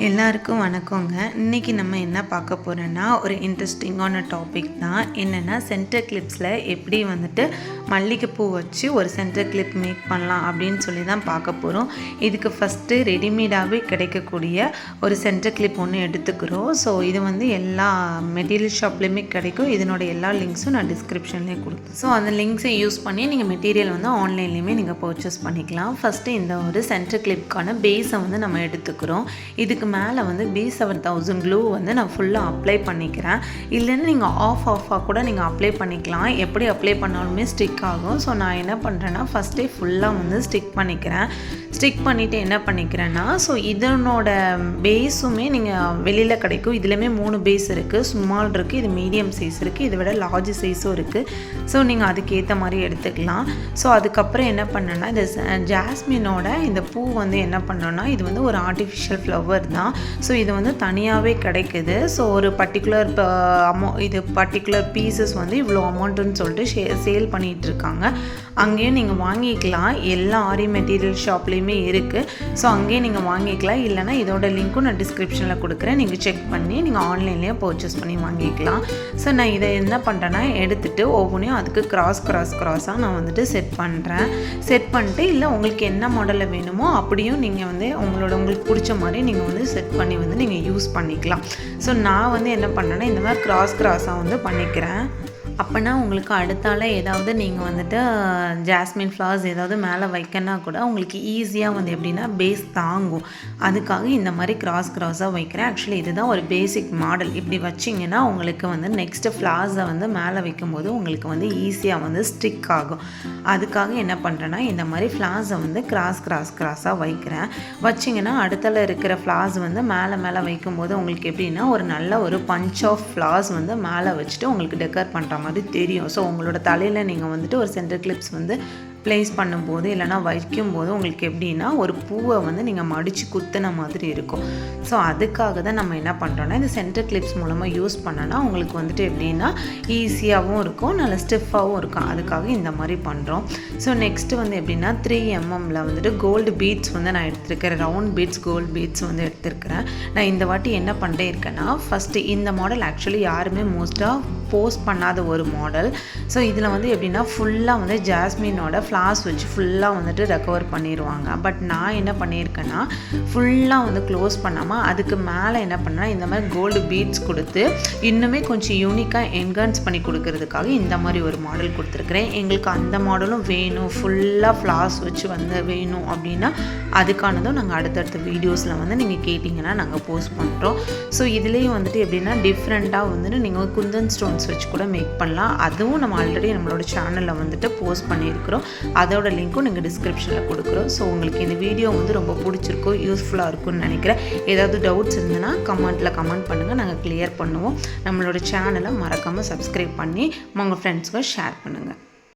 எல்லாருக்கும் வணக்கங்க. இன்றைக்கி நம்ம என்ன பார்க்க போகிறோன்னா ஒரு இன்ட்ரெஸ்டிங்கான டாபிக் தான். என்னென்னா சென்டர் கிளிப்ஸில் எப்படி வந்துட்டு மல்லிகைப்பூ வச்சு ஒரு சென்டர் கிளிப் மேக் பண்ணலாம் அப்படின்னு சொல்லி தான் பார்க்க போகிறோம். இதுக்கு ஃபஸ்ட்டு ரெடிமேடாகவே கிடைக்கக்கூடிய ஒரு சென்டர் கிளிப் ஒன்று எடுத்துக்கிறோம். ஸோ இது வந்து எல்லா மெட்டீரியல் ஷாப்லேயுமே கிடைக்கும். இதனோட எல்லா லிங்க்ஸும் நான் டிஸ்கிரிப்ஷன்லேயே கொடுத்தேன். ஸோ அந்த லிங்க்ஸை யூஸ் பண்ணி நீங்கள் மெட்டீரியல் வந்து ஆன்லைன்லேயுமே நீங்கள் பர்ச்சேஸ் பண்ணிக்கலாம். ஃபஸ்ட்டு இந்த ஒரு சென்டர் கிளிப்க்கான பேஸை வந்து நம்ம எடுத்துக்கிறோம். இதுக்கு மேலே வந்து B7000 க்ளூ வந்து நான் ஃபுல்லாக அப்ளை பண்ணிக்கிறேன். இல்லைன்னா நீங்கள் ஆஃபாக கூட நீங்கள் அப்ளை பண்ணிக்கலாம். எப்படி அப்ளை பண்ணாலுமே ஸ்டிக் ஆகும். ஸோ நான் என்ன பண்ணுறேன்னா ஃபஸ்ட்டே ஃபுல்லாக வந்து ஸ்டிக் பண்ணிக்கிறேன். ஸ்டிக் பண்ணிவிட்டு என்ன பண்ணிக்கிறேன்னா ஸோ இதனோட பேஸுமே நீங்கள் வெளியில் கிடைக்கும். இதுலேயுமே 3 பேஸ் இருக்குது. ஸ்மால் இருக்குது, இது மீடியம் சைஸ் இருக்குது, இதை விட லார்ஜ் சைஸும் இருக்குது. ஸோ நீங்கள் அதுக்கேற்ற மாதிரி எடுத்துக்கலாம். ஸோ அதுக்கப்புறம் என்ன பண்ணேன்னா இந்த ஜாஸ்மினோட இந்த பூ வந்து என்ன பண்ணோன்னா இது வந்து ஒரு ஆர்டிஃபிஷியல் ஃப்ளவர் தான். ஸோ இது வந்து தனியாகவே கிடைக்குது. ஸோ ஒரு பர்டிகுலர் இது பர்டிகுலர் பீசஸ் வந்து இவ்வளோ அமௌண்ட்டுன்னு சொல்லிட்டு சேல் பண்ணிகிட்ருக்காங்க. அங்கேயும் நீங்கள் வாங்கிக்கலாம். எல்லா ஆரி மெட்டீரியல் ஷாப்லேயுமே இருக்குது. ஸோ அங்கேயும் நீங்கள் வாங்கிக்கலாம். இல்லைனா இதோட லிங்க்கும் நான் டிஸ்கிரிப்ஷனில் கொடுக்குறேன். நீங்கள் செக் பண்ணி நீங்கள் ஆன்லைன்லேயே பர்ச்சேஸ் பண்ணி வாங்கிக்கலாம். ஸோ நான் இதை என்ன பண்ணுறேன்னா எடுத்துகிட்டு ஒவ்வொன்றையும் அதுக்கு கிராஸாக நான் வந்துட்டு செட் பண்ணுறேன். செட் பண்ணிட்டு இல்லை உங்களுக்கு என்ன மாடலில் வேணுமோ அப்படியும் நீங்கள் வந்து உங்களுக்கு பிடிச்ச மாதிரி நீங்கள் வந்து செட் பண்ணி வந்து நீங்கள் யூஸ் பண்ணிக்கலாம். ஸோ நான் வந்து என்ன பண்ணேன்னா இந்த மாதிரி கிராஸாக வந்து பண்ணிக்கிறேன். அப்போனா உங்களுக்கு அடுத்தால ஏதாவது நீங்கள் வந்துட்டு ஜாஸ்மின் ஃப்ளவர்ஸ் ஏதாவது மேலே வைக்கனா கூட உங்களுக்கு ஈஸியாக வந்து எப்படின்னா பேஸ் தாங்கும். அதுக்காக இந்த மாதிரி கிராஸாக வைக்கிறேன். ஆக்சுவலி இதுதான் ஒரு பேசிக் மாடல். இப்படி வச்சிங்கன்னா உங்களுக்கு வந்து நெக்ஸ்ட்டு ஃப்ளவர்ஸை வந்து மேலே வைக்கும்போது உங்களுக்கு வந்து ஈஸியாக வந்து ஸ்டிக் ஆகும். அதுக்காக என்ன பண்ணுறேன்னா இந்த மாதிரி ஃப்ளவர்ஸை வந்து கிராஸாக வைக்கிறேன். வச்சிங்கன்னா அடுத்தால இருக்கிற ஃப்ளவர்ஸ் வந்து மேலே வைக்கும்போது உங்களுக்கு எப்படின்னா ஒரு நல்ல ஒரு பஞ்ச் ஆஃப் ஃப்ளவர்ஸ் வந்து மேலே வச்சுட்டு உங்களுக்கு டெக்கர் பண்ணுற மாதிரி தெரியும். ஸோ உங்களோட தலையில் நீங்கள் வந்துட்டு ஒரு சென்டர் கிளிப்ஸ் வந்து ப்ளேஸ் பண்ணும்போது இல்லைனா வைக்கும்போது உங்களுக்கு எப்படின்னா ஒரு பூவை வந்து நீங்கள் மடித்து குத்துன மாதிரி இருக்கும். ஸோ அதுக்காக தான் நம்ம என்ன பண்ணுறோன்னா இந்த சென்டர் கிளிப்ஸ் மூலமாக யூஸ் பண்ணோன்னா உங்களுக்கு வந்துட்டு எப்படின்னா ஈஸியாகவும் இருக்கும், நல்ல ஸ்டிஃபாகவும் இருக்கும். அதுக்காக இந்த மாதிரி பண்ணுறோம். ஸோ நெக்ஸ்ட்டு வந்து எப்படின்னா 3mm வந்துட்டு கோல்டு பீட்ஸ் வந்து நான் எடுத்துருக்கிறேன். ரவுண்ட் பீட்ஸ் கோல்டு பீட்ஸ் வந்து எடுத்துருக்கிறேன். நான் இந்த வாட்டி என்ன பண்ணிட்டே இருக்கேன்னா ஃபஸ்ட்டு இந்த மாடல் ஆக்சுவலி யாருமே மோஸ்ட்டாக போஸ்ட் பண்ணாத ஒரு மாடல். ஸோ இதில் வந்து எப்படின்னா ஃபுல்லாக வந்து ஜாஸ்மினோட ஃப்ளார்ஸ் வச்சு ஃபுல்லாக வந்துட்டு ரெக்கவர் பண்ணிடுவாங்க. பட் நான் என்ன பண்ணியிருக்கேன்னா ஃபுல்லாக வந்து க்ளோஸ் பண்ணாமல் அதுக்கு மேலே என்ன பண்ணேன்னா இந்த மாதிரி கோல்டு பீட்ஸ் கொடுத்து இன்னுமே கொஞ்சம் யூனிக்காக என்ஹான்ஸ் பண்ணி கொடுக்கறதுக்காக இந்த மாதிரி ஒரு மாடல் கொடுத்துருக்குறேன். எங்களுக்கு அந்த மாடலும் வேணும், ஃபுல்லாக ஃப்ளார்ஸ் வச்சு வந்து வேணும் அப்படின்னா அதுக்கானதும் நாங்கள் அடுத்தடுத்த வீடியோஸில் வந்து நீங்கள் கேட்டிங்கன்னா நாங்கள் போஸ்ட் பண்ணுறோம். ஸோ இதுலேயும் வந்துட்டு எப்படின்னா டிஃப்ரெண்ட்டாக வந்துட்டு நீங்கள் குந்தன் ஸ்டோன்ஸ் வச்சு கூட மேக் பண்ணலாம். அதுவும் நம்ம ஆல்ரெடி நம்மளோட சேனலில் வந்துட்டு போஸ்ட் பண்ணியிருக்கிறோம். அதோட லிங்க்கும் நீங்கள் டிஸ்கிரிப்ஷனில் கொடுக்குறோம். ஸோ உங்களுக்கு இந்த வீடியோ வந்து ரொம்ப பிடிச்சிருக்கும், யூஸ்ஃபுல்லாக இருக்கும்னு நினைக்கிறேன். ஏதாவது டவுட்ஸ் இருந்ததுன்னா கமெண்ட் பண்ணுங்கள், நாங்கள் கிளியர் பண்ணுவோம். நம்மளோட சேனலை மறக்காமல் சப்ஸ்கிரைப் பண்ணி உங்கள் ஃப்ரெண்ட்ஸ்க்கு ஷேர் பண்ணுங்கள்.